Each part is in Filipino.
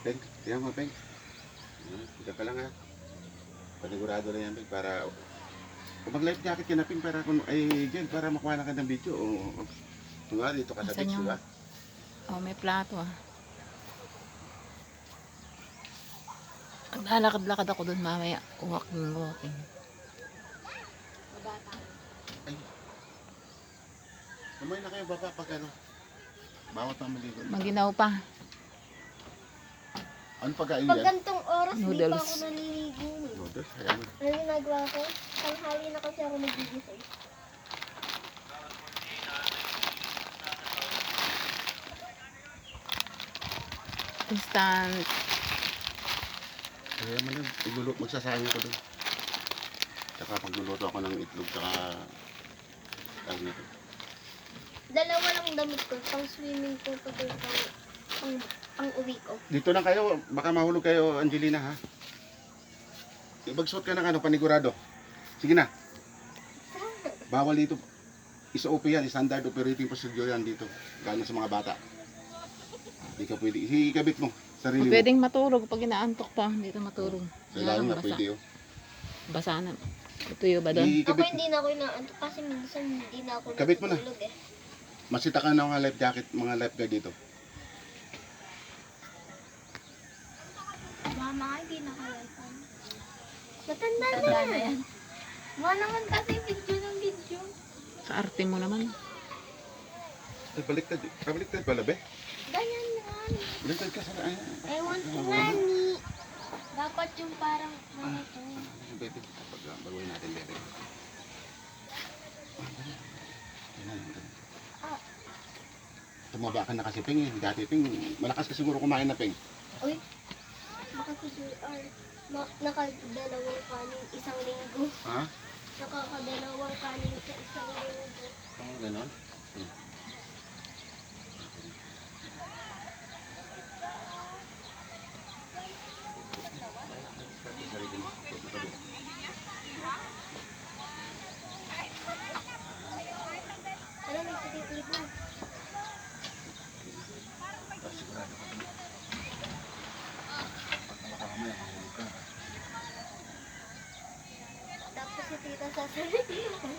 Peng, tingnan mo, Peng. Ika ka lang ha. Panigurado na yan, Peng, para... Kung mag-life jacket ka na, Peng, para kung ay dyan, para makuha na ka ng video. O, dito ka sa Asan beach, yung... diba? Oh, may plato ah. Lalakad-lakad ako dun mamaya. Walking. Ay. Kumain na kayo baba pag ano. Bawat na maligo. Maginaw pa. Ano pagkain Pag yan? gantong oras, di pa Noodles. ako naliligo. Noodles, ayan. Ano ginagawa ko? Tanghali na kasi ako nagigising. Instant. Kaya man lang, magsasayang ko doon. Tsaka pagluluto ako ng itlog, tsaka... Ano nito? Dalawa lang damit ko. Pang swimming ko pa doon pang uwi ko. Dito na kayo, baka mahulog kayo, Angelina, ha? Magsuot ka ng ano, panigurado. Sige na. Bawal dito. SOP yan, standard operating procedure yan dito. Gano'n sa mga bata. Hindi ka pwede. Ikabit mo, sarili mo. Pwedeng matulog pag inaantok pa. Dito matulog. Kailangan na pwede yun. Basa na. Tuyo ba doon? Ako Ikabit mo. hindi na ako inaantok kasi minsan hindi na ako Kabit mo na. natutulog eh. Masita ka ng mga life jacket, mga lifeguard dito. Mama, hindi na kaya. Matanda na yan. Mga naman kasi video ng video. Sa arte mo naman. Ay, baliktad. Baliktad pala, be? Ganyan yan. Baliktad ka sa... Ay, Ewan ko nani. Dapat yung parang ganito. Bebe, kapag baguhin natin, bebe. Ah. Tumaba ka na kasi, Peng. Dati, Peng, malakas ka siguro kumain na, Peng. Uy, baka si JR nakadalawang kanin isang linggo. Ha? Nakakadalawang kanin sa isang linggo. Ganon? Ano, may tititibo. Tapos si tita sasabihin.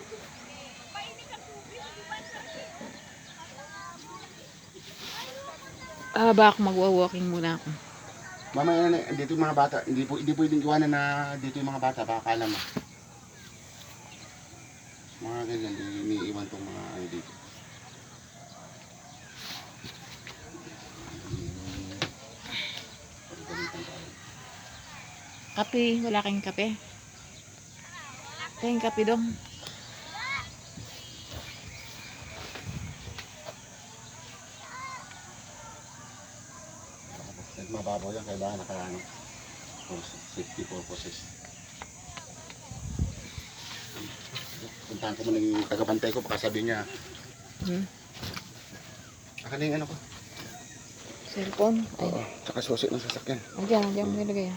Baka magwa-walking muna ako. Mamaya na, dito yung mga bata. Hindi pwedeng iwanan na dito yung mga bata. Baka kala mo. Mga ganyan, iniiwan tong mga ano dito. Kape. Wala kayong kape? Kayong kape dong. Mababaw yan, kailangan nakaano. For safety purposes. Puntahan ko muna yung tagapantay ko, baka sabihin niya, akin na yung ano ko. Cellphone. Ay. Oo, tsaka susi ng sasakyan. Andiyan mo nilagay.